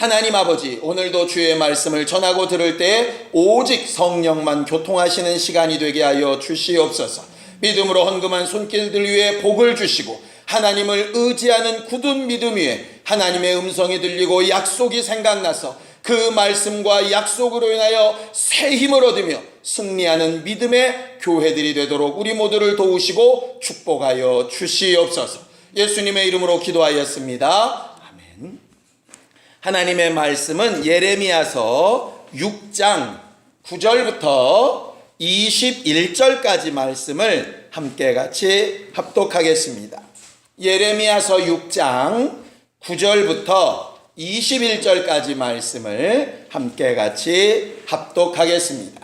하나님 아버지, 오늘도 주의 말씀을 전하고 들을 때 오직 성령만 교통하시는 시간이 되게 하여 주시옵소서. 믿음으로 헌금한 손길들 위에 복을 주시고 하나님을 의지하는 굳은 믿음 위에 하나님의 음성이 들리고 약속이 생각나서 그 말씀과 약속으로 인하여 새 힘을 얻으며 승리하는 믿음의 교회들이 되도록 우리 모두를 도우시고 축복하여 주시옵소서. 예수님의 이름으로 기도하였습니다. 아멘. 하나님의 말씀은 예레미야서 6장 9절부터 21절까지 말씀을 함께 같이 합독하겠습니다. 예레미야서 6장 9절부터 21절까지 말씀을 함께 같이 합독하겠습니다.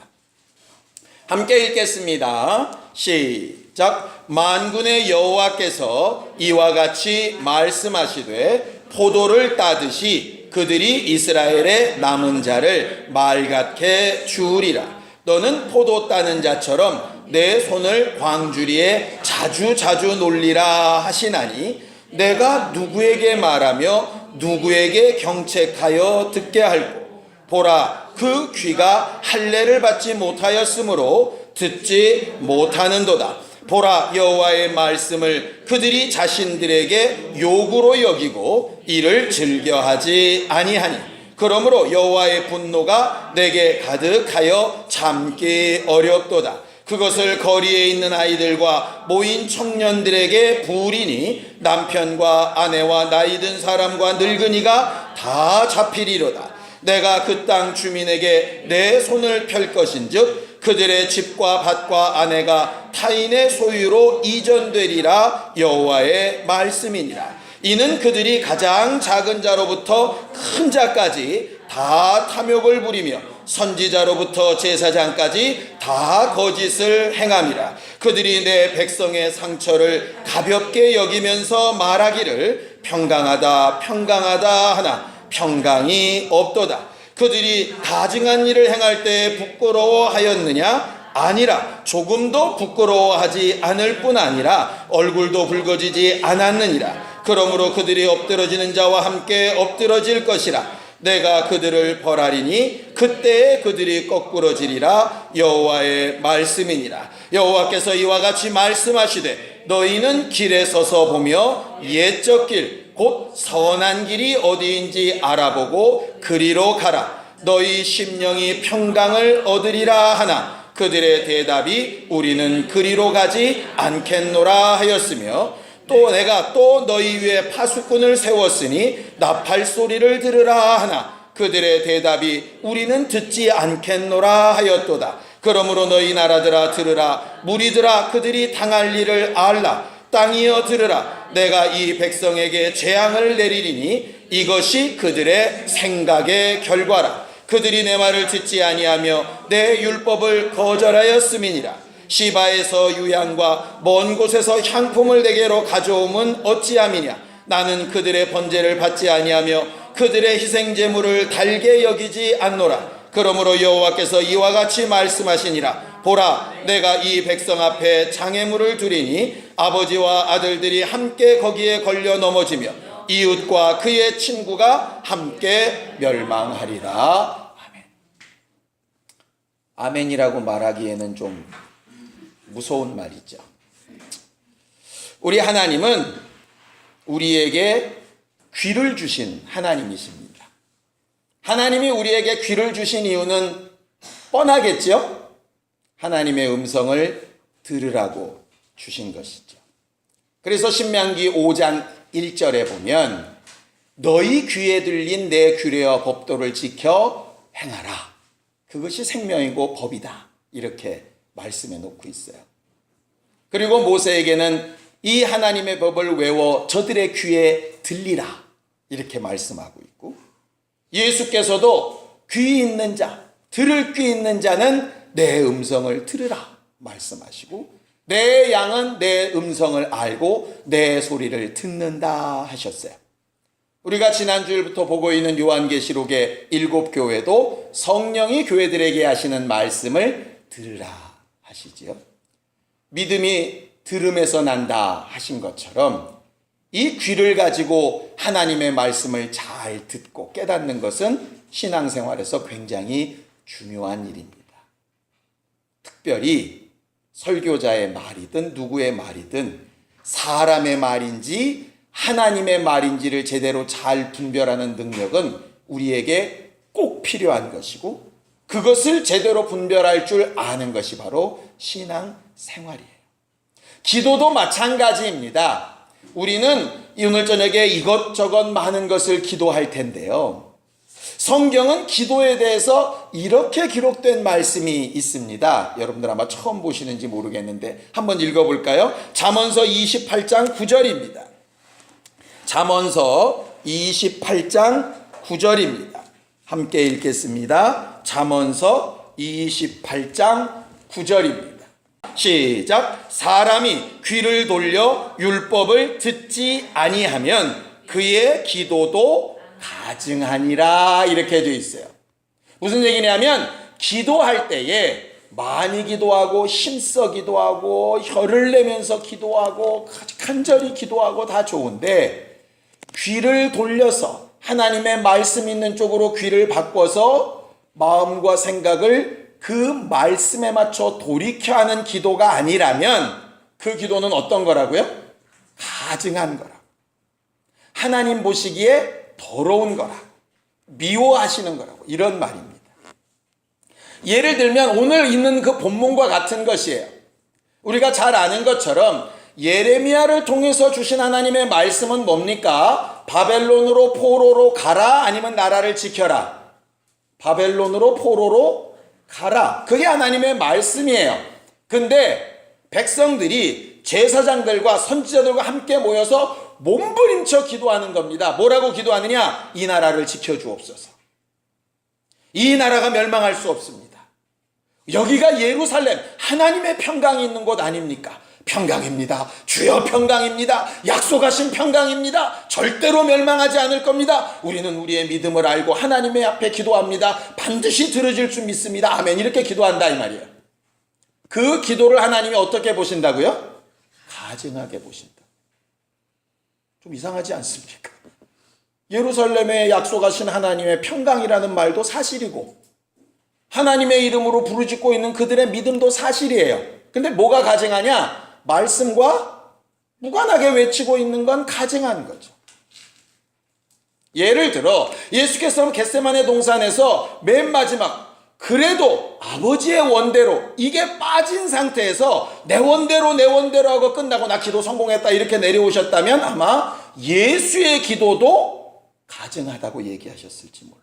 함께 읽겠습니다. 시작. 만군의 여호와께서 이와 같이 말씀하시되 포도를 따듯이 그들이 이스라엘의 남은 자를 맑게 주우리라. 너는 포도 따는 자처럼 내 손을 광주리에 자주 놀리라 하시나니 내가 누구에게 말하며 누구에게 경책하여 듣게 할꼬. 보라, 그 귀가 할례를 받지 못하였으므로 듣지 못하는도다. 보라, 여호와의 말씀을 그들이 자신들에게 요구로 여기고 이를 즐겨하지 아니하니 그러므로 여호와의 분노가 내게 가득하여 참기 어렵도다. 그것을 거리에 있는 아이들과 모인 청년들에게 부으리니 남편과 아내와 나이 든 사람과 늙은이가 다 잡히리로다. 내가 그 땅 주민에게 내 손을 펼 것인즉 그들의 집과 밭과 아내가 타인의 소유로 이전되리라. 여호와의 말씀이니라. 이는 그들이 가장 작은 자로부터 큰 자까지 다 탐욕을 부리며 선지자로부터 제사장까지 다 거짓을 행함이라. 그들이 내 백성의 상처를 가볍게 여기면서 말하기를 평강하다 하나 평강이 없도다. 그들이 다증한 일을 행할 때 부끄러워하였느냐? 아니라 조금도 부끄러워하지 않을 뿐 아니라 얼굴도 붉어지지 않았느니라. 그러므로 그들이 엎드러지는 자와 함께 엎드러질 것이라. 내가 그들을 벌하리니 그때에 그들이 거꾸러지리라. 여호와의 말씀이니라. 여호와께서 이와 같이 말씀하시되 너희는 길에 서서 보며 옛적 길 곧 선한 길이 어디인지 알아보고 그리로 가라. 너희 심령이 평강을 얻으리라 하나 그들의 대답이 우리는 그리로 가지 않겠노라 하였으며 또 내가 또 너희 위에 파수꾼을 세웠으니 나팔 소리를 들으라 하나 그들의 대답이 우리는 듣지 않겠노라 하였도다. 그러므로 너희 나라들아 들으라. 무리들아 그들이 당할 일을 알라. 땅이여 들으라. 내가 이 백성에게 재앙을 내리리니 이것이 그들의 생각의 결과라. 그들이 내 말을 듣지 아니하며 내 율법을 거절하였음이니라. 시바에서 유향과 먼 곳에서 향품을 내게로 가져옴은 어찌함이냐. 나는 그들의 번제를 받지 아니하며 그들의 희생제물을 달게 여기지 않노라. 그러므로 여호와께서 이와 같이 말씀하시니라. 보라, 내가 이 백성 앞에 장애물을 두리니 아버지와 아들들이 함께 거기에 걸려 넘어지며 이웃과 그의 친구가 함께 멸망하리라. 아멘. 아멘이라고 말하기에는 좀 무서운 말이죠. 우리 하나님은 우리에게 귀를 주신 하나님이십니다. 하나님이 우리에게 귀를 주신 이유는 뻔하겠죠? 하나님의 음성을 들으라고 주신 것이죠. 그래서 신명기 5장 1절에 보면 너희 귀에 들린 내 규례와 법도를 지켜 행하라. 그것이 생명이고 법이다. 이렇게 말씀해 놓고 있어요. 그리고 모세에게는 이 하나님의 법을 외워 저들의 귀에 들리라. 이렇게 말씀하고 있고 예수께서도 귀 있는 자, 들을 귀 있는 자는 내 음성을 들으라 말씀하시고 내 양은 내 음성을 알고 내 소리를 듣는다 하셨어요. 우리가 지난주일부터 보고 있는 요한계시록의 7교회도 성령이 교회들에게 하시는 말씀을 들으라 하시지요. 믿음이 들음에서 난다 하신 것처럼 이 귀를 가지고 하나님의 말씀을 잘 듣고 깨닫는 것은 신앙생활에서 굉장히 중요한 일입니다. 특별히 설교자의 말이든 누구의 말이든 사람의 말인지 하나님의 말인지를 제대로 잘 분별하는 능력은 우리에게 꼭 필요한 것이고, 그것을 제대로 분별할 줄 아는 것이 바로 신앙생활이에요. 기도도 마찬가지입니다. 우리는 오늘 저녁에 이것저것 많은 것을 기도할 텐데요, 성경은 기도에 대해서 이렇게 기록된 말씀이 있습니다. 여러분들 아마 처음 보시는지 모르겠는데 한번 읽어볼까요? 잠언서 28장 9절입니다. 잠언서 28장 9절입니다. 함께 읽겠습니다. 잠언서 28장 9절입니다. 시작. 사람이 귀를 돌려 율법을 듣지 아니하면 그의 기도도 가증하니라, 이렇게 되어 있어요. 무슨 얘기냐면 기도할 때에 많이 기도하고 힘써 기도하고 혀를 내면서 기도하고 간절히 기도하고 다 좋은데, 귀를 돌려서 하나님의 말씀 있는 쪽으로 귀를 바꿔서 마음과 생각을 그 말씀에 맞춰 돌이켜 하는 기도가 아니라면 그 기도는 어떤 거라고요? 가증한 거라. 하나님 보시기에 더러운 거라, 미워하시는 거라고, 이런 말입니다. 예를 들면 오늘 있는 그 본문과 같은 것이에요. 우리가 잘 아는 것처럼 예레미야를 통해서 주신 하나님의 말씀은 뭡니까? 바벨론으로 포로로 가라, 아니면 나라를 지켜라. 바벨론으로 포로로 가라. 그게 하나님의 말씀이에요. 근데 백성들이 제사장들과 선지자들과 함께 모여서 몸부림쳐 기도하는 겁니다. 뭐라고 기도하느냐? 이 나라를 지켜주옵소서. 이 나라가 멸망할 수 없습니다. 여기가 예루살렘, 하나님의 평강이 있는 곳 아닙니까? 평강입니다. 주여 평강입니다. 약속하신 평강입니다. 절대로 멸망하지 않을 겁니다. 우리는 우리의 믿음을 알고 하나님의 앞에 기도합니다. 반드시 들어줄 줄 믿습니다. 아멘. 이렇게 기도한다 이 말이에요. 그 기도를 하나님이 어떻게 보신다고요? 가증하게 보신다. 좀 이상하지 않습니까? 예루살렘에 약속하신 하나님의 평강이라는 말도 사실이고, 하나님의 이름으로 부르짖고 있는 그들의 믿음도 사실이에요. 근데 뭐가 가증하냐? 말씀과 무관하게 외치고 있는 건 가증한 거죠. 예를 들어 예수께서는 겟세마네 동산에서 맨 마지막 그래도 아버지의 원대로, 이게 빠진 상태에서 내 원대로 하고 끝나고 나 기도 성공했다 이렇게 내려오셨다면 아마 예수의 기도도 가증하다고 얘기하셨을지 몰라요.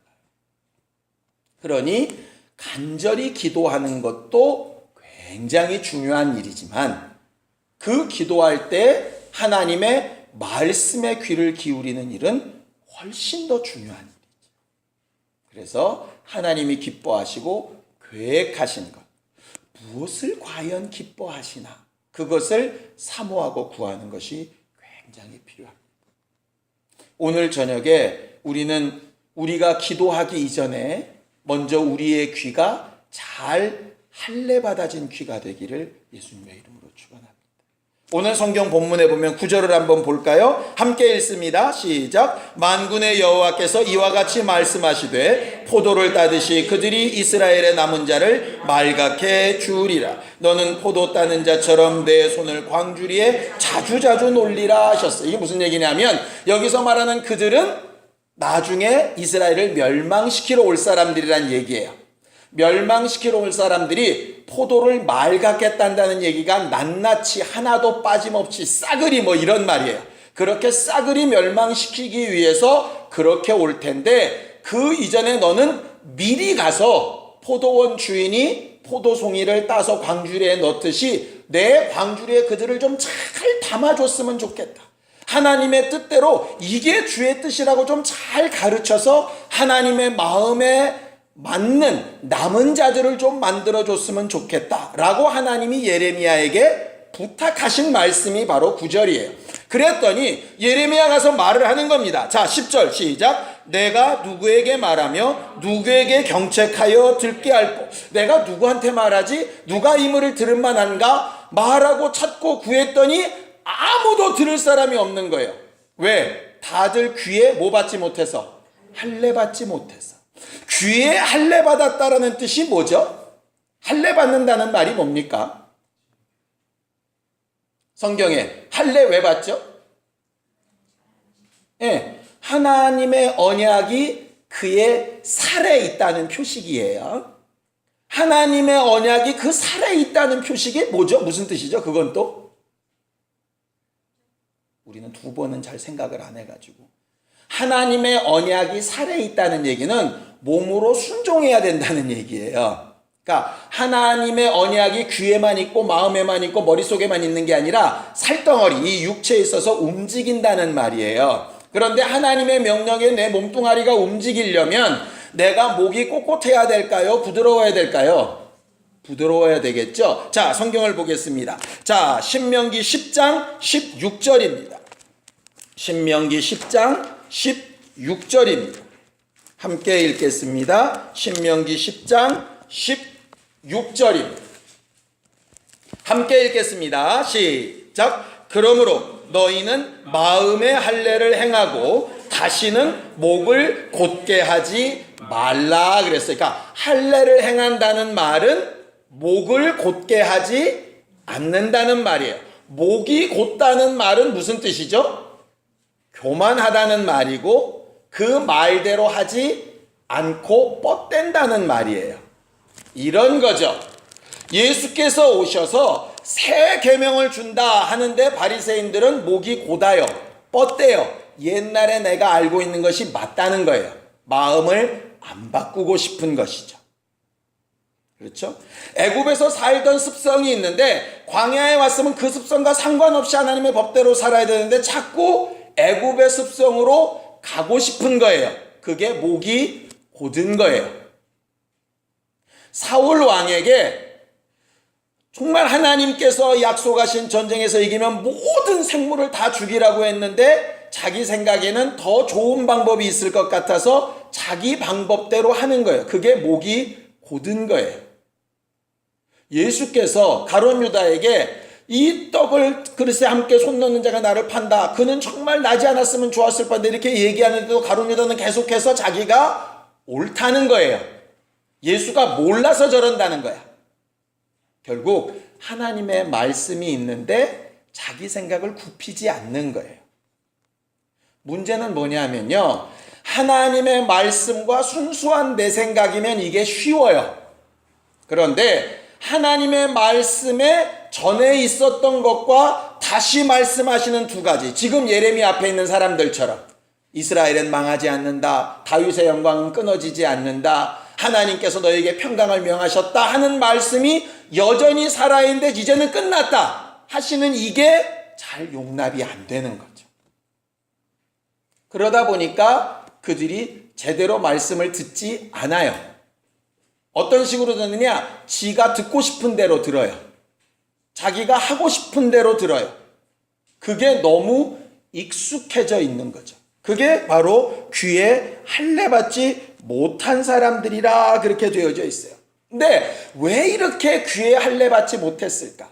그러니 간절히 기도하는 것도 굉장히 중요한 일이지만 그 기도할 때 하나님의 말씀에 귀를 기울이는 일은 훨씬 더 중요한 일이죠. 그래서 하나님이 기뻐하시고 계획하신 것, 무엇을 과연 기뻐하시나, 그것을 사모하고 구하는 것이 굉장히 필요합니다. 오늘 저녁에 우리는 우리가 기도하기 이전에 먼저 우리의 귀가 잘 할례 받아진 귀가 되기를 예수님의 이름으로 축원합니다. 오늘 성경 본문에 보면 9절을 한번 볼까요? 함께 읽습니다. 시작. 만군의 여호와께서 이와 같이 말씀하시되 포도를 따듯이 그들이 이스라엘의 남은 자를 말갛게 주우리라. 너는 포도 따는 자처럼 내 손을 광주리에 자주자주 놀리라 하셨어요. 이게 무슨 얘기냐면 여기서 말하는 그들은 나중에 이스라엘을 멸망시키러 올 사람들이란 얘기예요. 멸망시키러 올 사람들이 포도를 말갛게 딴다는 얘기가 낱낱이 하나도 빠짐없이 싸그리 뭐 이런 말이에요. 그렇게 싸그리 멸망시키기 위해서 그렇게 올 텐데, 그 이전에 너는 미리 가서 포도원 주인이 포도송이를 따서 광주리에 넣듯이 내 광주리에 그들을 좀 잘 담아줬으면 좋겠다. 하나님의 뜻대로 이게 주의 뜻이라고 좀 잘 가르쳐서 하나님의 마음에 맞는 남은 자들을 좀 만들어줬으면 좋겠다라고 하나님이 예레미야에게 부탁하신 말씀이 바로 9절이에요. 그랬더니 예레미야 가서 말을 하는 겁니다. 자, 10절 시작. 내가 누구에게 말하며 누구에게 경책하여 듣게 할꼬. 내가 누구한테 말하지? 누가 이 말을 들을 만한가? 말하고 찾고 구했더니 아무도 들을 사람이 없는 거예요. 왜? 다들 귀에 뭐 받지 못해서? 할례 받지 못해서. 귀에 할례 받았다라는 뜻이 뭐죠? 할례 받는다는 말이 뭡니까? 성경에 할례 왜 받죠? 예, 하나님의 언약이 그의 살에 있다는 표식이에요. 하나님의 언약이 그 살에 있다는 표식이 뭐죠? 무슨 뜻이죠? 그건 또 우리는 두 번은 잘 생각을 안 해가지고, 하나님의 언약이 살에 있다는 얘기는 몸으로 순종해야 된다는 얘기예요. 그러니까 하나님의 언약이 귀에만 있고 마음에만 있고 머릿속에만 있는 게 아니라 살덩어리, 이 육체에 있어서 움직인다는 말이에요. 그런데 하나님의 명령에 내 몸뚱아리가 움직이려면 내가 목이 꼿꼿해야 될까요? 부드러워야 될까요? 부드러워야 되겠죠. 자, 성경을 보겠습니다. 자, 신명기 10장 16절입니다. 신명기 10장 16절입니다. 함께 읽겠습니다. 신명기 10장 16절입니다. 함께 읽겠습니다. 시작. 그러므로 너희는 마음의 할례를 행하고 다시는 목을 곧게 하지 말라 그랬어요. 그러니까 할례를 행한다는 말은 목을 곧게 하지 않는다는 말이에요. 목이 곧다는 말은 무슨 뜻이죠? 교만하다는 말이고 그 말대로 하지 않고 뻗댄다는 말이에요. 이런 거죠. 예수께서 오셔서 새 계명을 준다 하는데 바리새인들은 목이 곧아요, 뻗대요. 옛날에 내가 알고 있는 것이 맞다는 거예요. 마음을 안 바꾸고 싶은 것이죠. 그렇죠? 애굽에서 살던 습성이 있는데 광야에 왔으면 그 습성과 상관없이 하나님의 법대로 살아야 되는데 자꾸 애굽의 습성으로 가고 싶은 거예요. 그게 목이 곧은 거예요. 사울 왕에게 정말 하나님께서 약속하신 전쟁에서 이기면 모든 생물을 다 죽이라고 했는데 자기 생각에는 더 좋은 방법이 있을 것 같아서 자기 방법대로 하는 거예요. 그게 목이 곧은 거예요. 예수께서 가룟 유다에게 이 떡을 그릇에 함께 손 넣는 자가 나를 판다. 그는 정말 나지 않았으면 좋았을 뻔데 이렇게 얘기하는데도 가룟 유다는 계속해서 자기가 옳다는 거예요. 예수가 몰라서 저런다는 거야. 결국 하나님의 말씀이 있는데 자기 생각을 굽히지 않는 거예요. 문제는 뭐냐면요, 하나님의 말씀과 순수한 내 생각이면 이게 쉬워요. 그런데 하나님의 말씀에 전에 있었던 것과 다시 말씀하시는 두 가지, 지금 예레미야 앞에 있는 사람들처럼 이스라엘은 망하지 않는다, 다윗의 영광은 끊어지지 않는다, 하나님께서 너에게 평강을 명하셨다 하는 말씀이 여전히 살아있는데 이제는 끝났다 하시는 이게 잘 용납이 안 되는 거죠. 그러다 보니까 그들이 제대로 말씀을 듣지 않아요. 어떤 식으로 듣느냐? 지가 듣고 싶은 대로 들어요. 자기가 하고 싶은 대로 들어요. 그게 너무 익숙해져 있는 거죠. 그게 바로 귀에 할례 받지 못한 사람들이라 그렇게 되어져 있어요. 근데 왜 이렇게 귀에 할례 받지 못했을까?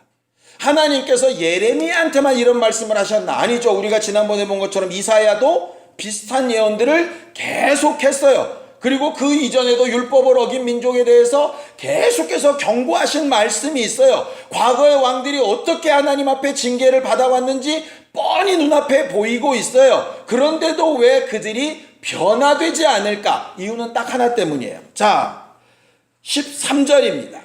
하나님께서 예레미야한테만 이런 말씀을 하셨나? 아니죠. 우리가 지난번에 본 것처럼 이사야도 비슷한 예언들을 계속했어요. 그리고 그 이전에도 율법을 어긴 민족에 대해서 계속해서 경고하신 말씀이 있어요. 과거의 왕들이 어떻게 하나님 앞에 징계를 받아왔는지 뻔히 눈앞에 보이고 있어요. 그런데도 왜 그들이 변화되지 않을까? 이유는 딱 하나 때문이에요. 자, 13절입니다.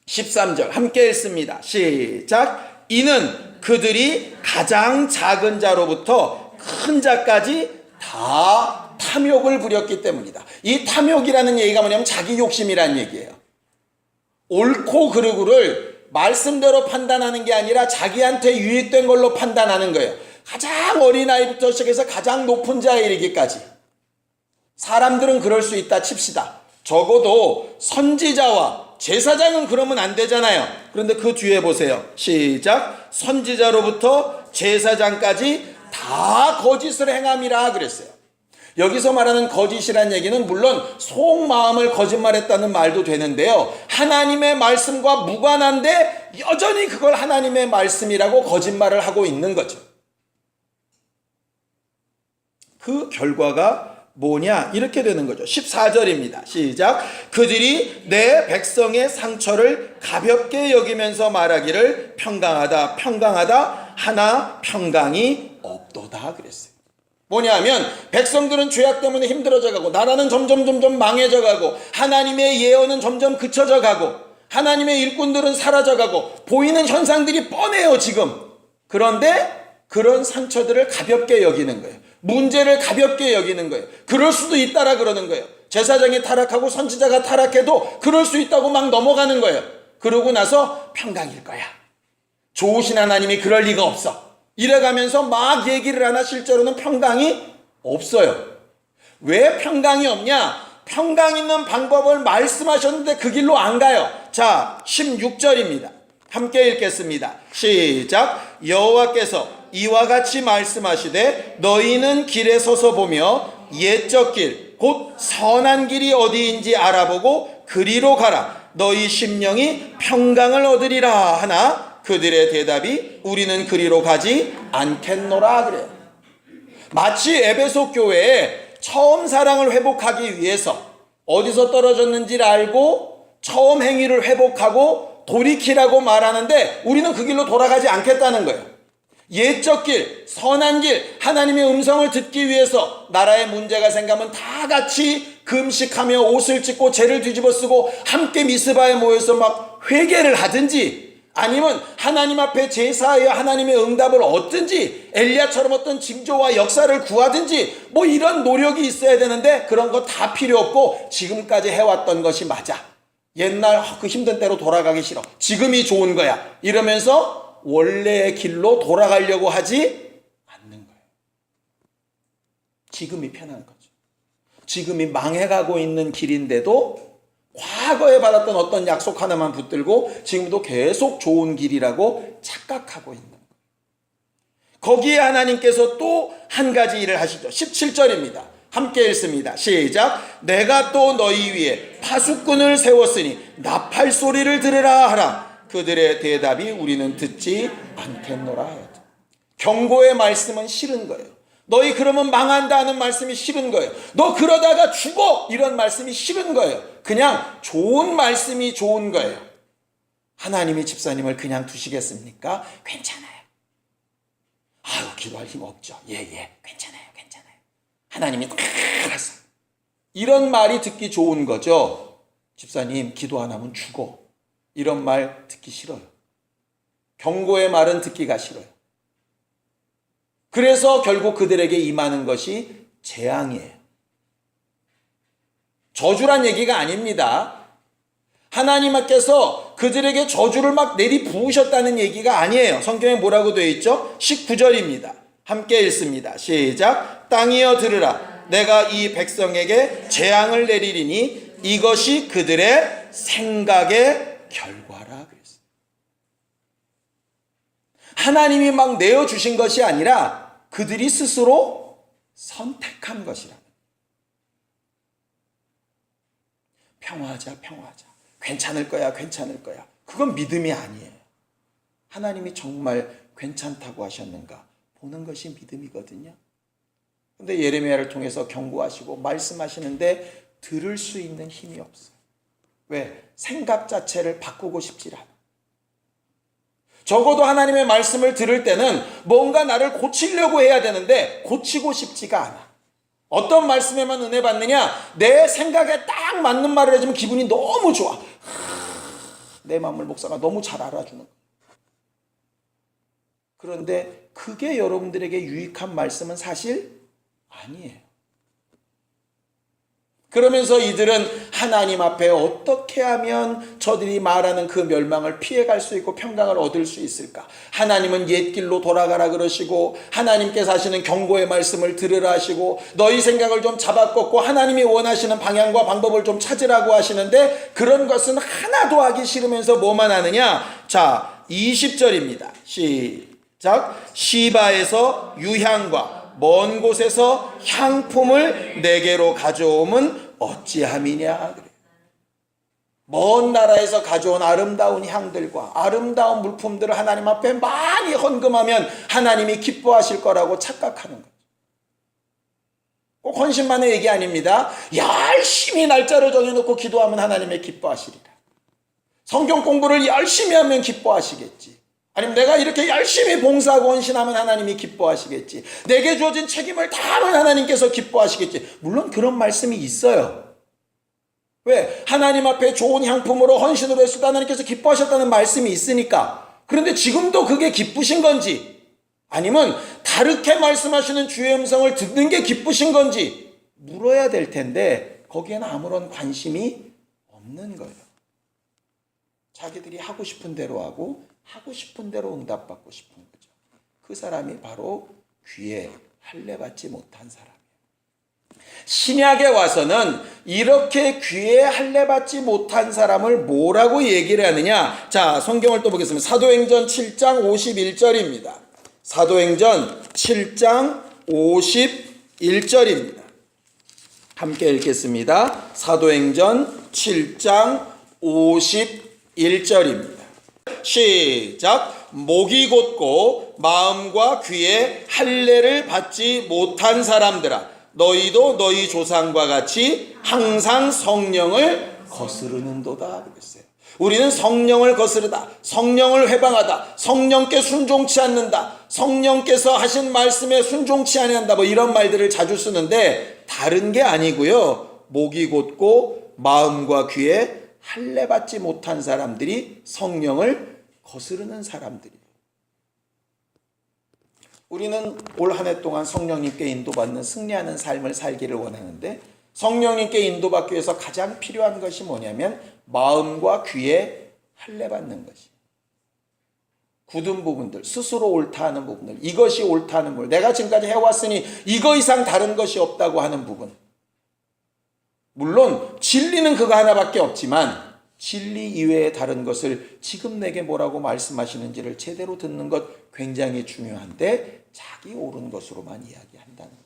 13절 함께 읽습니다. 시작. 이는 그들이 가장 작은 자로부터 큰 자까지 다 탐욕을 부렸기 때문이다. 이 탐욕이라는 얘기가 뭐냐면 자기 욕심이라는 얘기예요. 옳고 그르고를 말씀대로 판단하는 게 아니라 자기한테 유익된 걸로 판단하는 거예요. 가장 어린아이부터 시작해서 가장 높은 자에 이르기까지. 사람들은 그럴 수 있다 칩시다. 적어도 선지자와 제사장은 그러면 안 되잖아요. 그런데 그 뒤에 보세요. 시작. 선지자로부터 제사장까지 다 거짓을 행함이라 그랬어요. 여기서 말하는 거짓이란 얘기는 물론 속마음을 거짓말했다는 말도 되는데요, 하나님의 말씀과 무관한데 여전히 그걸 하나님의 말씀이라고 거짓말을 하고 있는 거죠. 그 결과가 뭐냐? 이렇게 되는 거죠. 14절입니다. 시작. 그들이 내 백성의 상처를 가볍게 여기면서 말하기를 평강하다 평강하다 하나 평강이 없도다 그랬어요. 뭐냐면 백성들은 죄악 때문에 힘들어져 가고 나라는 점점 망해져 가고 하나님의 예언은 점점 그쳐져 가고 하나님의 일꾼들은 사라져 가고 보이는 현상들이 뻔해요 지금. 그런데 그런 상처들을 가볍게 여기는 거예요. 문제를 가볍게 여기는 거예요. 그럴 수도 있다라 그러는 거예요. 제사장이 타락하고 선지자가 타락해도 그럴 수 있다고 막 넘어가는 거예요. 그러고 나서 평강일 거야. 좋으신 하나님이 그럴 리가 없어. 이래가면서 막 얘기를 하나 실제로는 평강이 없어요. 왜 평강이 없냐? 평강 있는 방법을 말씀하셨는데 그 길로 안 가요. 자, 16절입니다. 함께 읽겠습니다. 시작. 여호와께서 이와 같이 말씀하시되 너희는 길에 서서 보며 옛적 길 곧 선한 길이 어디인지 알아보고 그리로 가라. 너희 심령이 평강을 얻으리라 하나 그들의 대답이 우리는 그리로 가지 않겠노라 그래요. 마치 에베소 교회에 처음 사랑을 회복하기 위해서 어디서 떨어졌는지를 알고 처음 행위를 회복하고 돌이키라고 말하는데 우리는 그 길로 돌아가지 않겠다는 거예요. 옛적 길, 선한 길, 하나님의 음성을 듣기 위해서 나라에 문제가 생기면 다 같이 금식하며 옷을 찢고 죄를 뒤집어 쓰고 함께 미스바에 모여서 막 회개를 하든지 아니면 하나님 앞에 제사하여 하나님의 응답을 얻든지 엘리야처럼 어떤 징조와 역사를 구하든지 뭐 이런 노력이 있어야 되는데 그런 거 다 필요 없고 지금까지 해왔던 것이 맞아. 옛날 그 힘든 때로 돌아가기 싫어. 지금이 좋은 거야. 이러면서 원래의 길로 돌아가려고 하지 않는 거예요. 지금이 편한 거죠. 지금이 망해가고 있는 길인데도 과거에 받았던 어떤 약속 하나만 붙들고 지금도 계속 좋은 길이라고 착각하고 있는 거예요. 거기에 하나님께서 또 한 가지 일을 하시죠. 17절입니다. 함께 읽습니다. 시작. 내가 또 너희 위에 파수꾼을 세웠으니 나팔 소리를 들으라 하라. 그들의 대답이 우리는 듣지 않겠노라 하였다. 경고의 말씀은 싫은 거예요. 너희 그러면 망한다 하는 말씀이 싫은 거예요. 너 그러다가 죽어 이런 말씀이 싫은 거예요. 그냥 좋은 말씀이 좋은 거예요. 하나님이 집사님을 그냥 두시겠습니까? 괜찮아요. 아유 기도할 힘 없죠. 예 괜찮아요. 하나님이 알았어. 이런 말이 듣기 좋은 거죠. 집사님 기도 안 하면 죽어. 이런 말 듣기 싫어요. 경고의 말은 듣기가 싫어요. 그래서 결국 그들에게 임하는 것이 재앙이에요. 저주란 얘기가 아닙니다. 하나님께서 그들에게 저주를 막 내리 부으셨다는 얘기가 아니에요. 성경에 뭐라고 되어 있죠? 19절입니다. 함께 읽습니다. 시작. 땅이여 들으라. 내가 이 백성에게 재앙을 내리리니 이것이 그들의 생각의 결과라 그랬어요. 하나님이 막 내어주신 것이 아니라 그들이 스스로 선택한 것이라. 평화하자. 괜찮을 거야. 그건 믿음이 아니에요. 하나님이 정말 괜찮다고 하셨는가 보는 것이 믿음이거든요. 근데 예레미야를 통해서 경고하시고 말씀하시는데 들을 수 있는 힘이 없어요. 왜? 생각 자체를 바꾸고 싶지 않아. 적어도 하나님의 말씀을 들을 때는 뭔가 나를 고치려고 해야 되는데 고치고 싶지가 않아. 어떤 말씀에만 은혜 받느냐? 내 생각에 딱 맞는 말을 해주면 기분이 너무 좋아. 내 마음을 목사가 너무 잘 알아주는 거야. 그런데 그게 여러분들에게 유익한 말씀은 사실 아니에요. 그러면서 이들은 하나님 앞에 어떻게 하면 저들이 말하는 그 멸망을 피해갈 수 있고 평강을 얻을 수 있을까? 하나님은 옛길로 돌아가라 그러시고 하나님께서 하시는 경고의 말씀을 들으라 하시고 너희 생각을 좀 잡아꺾고 하나님이 원하시는 방향과 방법을 좀 찾으라고 하시는데 그런 것은 하나도 하기 싫으면서 뭐만 하느냐? 자, 20절입니다. 시작. 시바에서 유향과 먼 곳에서 향품을 내게로 가져오면 어찌함이냐 그래. 먼 나라에서 가져온 아름다운 향들과 아름다운 물품들을 하나님 앞에 많이 헌금하면 하나님이 기뻐하실 거라고 착각하는 거죠. 꼭 헌신만의 얘기 아닙니다. 열심히 날짜를 정해놓고 기도하면 하나님의 기뻐하시리라. 성경 공부를 열심히 하면 기뻐하시겠지. 아니면 내가 이렇게 열심히 봉사하고 헌신하면 하나님이 기뻐하시겠지. 내게 주어진 책임을 다하면 하나님께서 기뻐하시겠지. 물론 그런 말씀이 있어요. 왜? 하나님 앞에 좋은 향품으로 헌신으로 했을 때 하나님께서 기뻐하셨다는 말씀이 있으니까. 그런데 지금도 그게 기쁘신 건지, 아니면 다르게 말씀하시는 주의 음성을 듣는 게 기쁘신 건지 물어야 될 텐데 거기에는 아무런 관심이 없는 거예요. 자기들이 하고 싶은 대로 하고 하고 싶은 대로 응답받고 싶은 거죠. 그 사람이 바로 귀에 할례받지 못한 사람이에요. 신약에 와서는 이렇게 귀에 할례받지 못한 사람을 뭐라고 얘기를 하느냐. 자, 성경을 또 보겠습니다. 사도행전 7장 51절입니다. 사도행전 7장 51절입니다. 함께 읽겠습니다. 사도행전 7장 51절입니다. 시작. 목이 곧고 마음과 귀에 할례를 받지 못한 사람들아, 너희도 너희 조상과 같이 항상 성령을 거스르는도다 그랬어요. 우리는 성령을 거스르다, 성령을 회방하다, 성령께 순종치 않는다, 성령께서 하신 말씀에 순종치 아니한다, 뭐 이런 말들을 자주 쓰는데 다른 게 아니고요. 목이 곧고 마음과 귀에 할례받지 못한 사람들이 성령을 거스르는 사람들이에요. 우리는 올 한 해 동안 성령님께 인도받는 승리하는 삶을 살기를 원하는데, 성령님께 인도받기 위해서 가장 필요한 것이 뭐냐면 마음과 귀에 할례받는 것이. 굳은 부분들, 스스로 옳다 하는 부분들, 이것이 옳다 하는 부분, 내가 지금까지 해왔으니 이거 이상 다른 것이 없다고 하는 부분. 물론 진리는 그거 하나밖에 없지만 진리 이외의 다른 것을 지금 내게 뭐라고 말씀하시는지를 제대로 듣는 것 굉장히 중요한데 자기 옳은 것으로만 이야기한다는 거죠.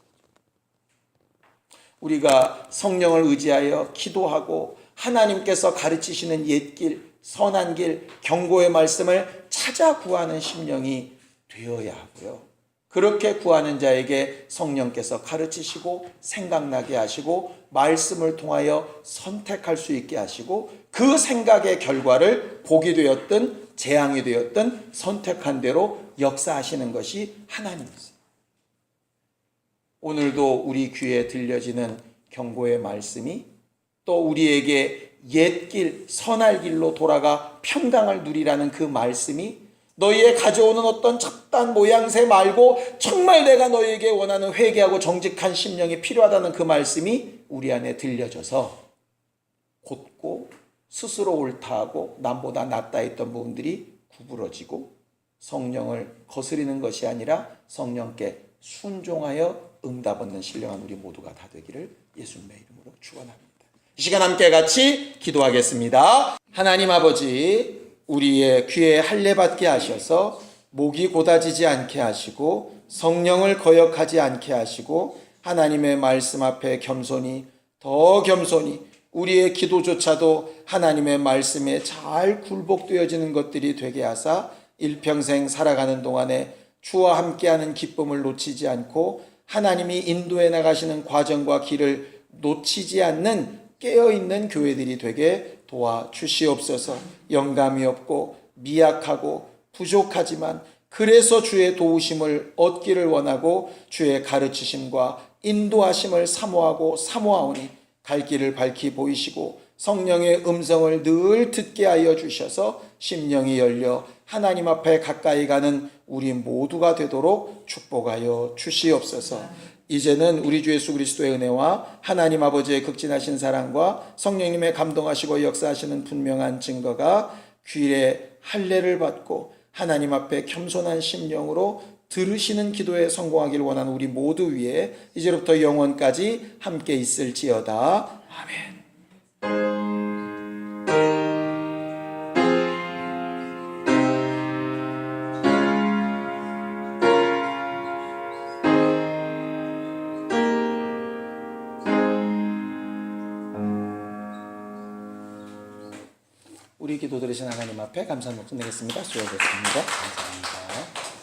우리가 성령을 의지하여 기도하고 하나님께서 가르치시는 옛길, 선한 길, 경고의 말씀을 찾아 구하는 심령이 되어야 하고요. 그렇게 구하는 자에게 성령께서 가르치시고 생각나게 하시고 말씀을 통하여 선택할 수 있게 하시고 그 생각의 결과를 복이 되었든 재앙이 되었든 선택한 대로 역사하시는 것이 하나님이세요. 오늘도 우리 귀에 들려지는 경고의 말씀이 또 우리에게 옛길, 선할 길로 돌아가 평강을 누리라는 그 말씀이 너희의 가져오는 어떤 잡다한 모양새 말고 정말 내가 너희에게 원하는 회개하고 정직한 심령이 필요하다는 그 말씀이 우리 안에 들려져서 곧고 스스로 옳다하고 남보다 낫다 했던 부분들이 구부러지고 성령을 거스리는 것이 아니라 성령께 순종하여 응답 얻는 신령한 우리 모두가 다 되기를 예수님의 이름으로 축원합니다. 이 시간 함께 같이 기도하겠습니다. 하나님 아버지, 우리의 귀에 할례받게 하셔서 목이 고다지지 않게 하시고 성령을 거역하지 않게 하시고 하나님의 말씀 앞에 겸손히 더 겸손히 우리의 기도조차도 하나님의 말씀에 잘 굴복되어지는 것들이 되게 하사 일평생 살아가는 동안에 주와 함께하는 기쁨을 놓치지 않고 하나님이 인도해 나가시는 과정과 길을 놓치지 않는 깨어있는 교회들이 되게 도와주시옵소서. 영감이 없고 미약하고 부족하지만 그래서 주의 도우심을 얻기를 원하고 주의 가르치심과 인도하심을 사모하고 사모하오니 갈 길을 밝히 보이시고 성령의 음성을 늘 듣게 하여 주셔서 심령이 열려 하나님 앞에 가까이 가는 우리 모두가 되도록 축복하여 주시옵소서. 이제는 우리 주 예수 그리스도의 은혜와 하나님 아버지의 극진하신 사랑과 성령님의 감동하시고 역사하시는 분명한 증거가 귀에 할례를 받고 하나님 앞에 겸손한 심령으로 들으시는 기도에 성공하기를 원하는 우리 모두 위에 이제부터 영원까지 함께 있을지어다. 아멘. 우리 기도 들으신 하나님 앞에 감사의 목숨 내겠습니다. 수고하셨습니다. 감사합니다.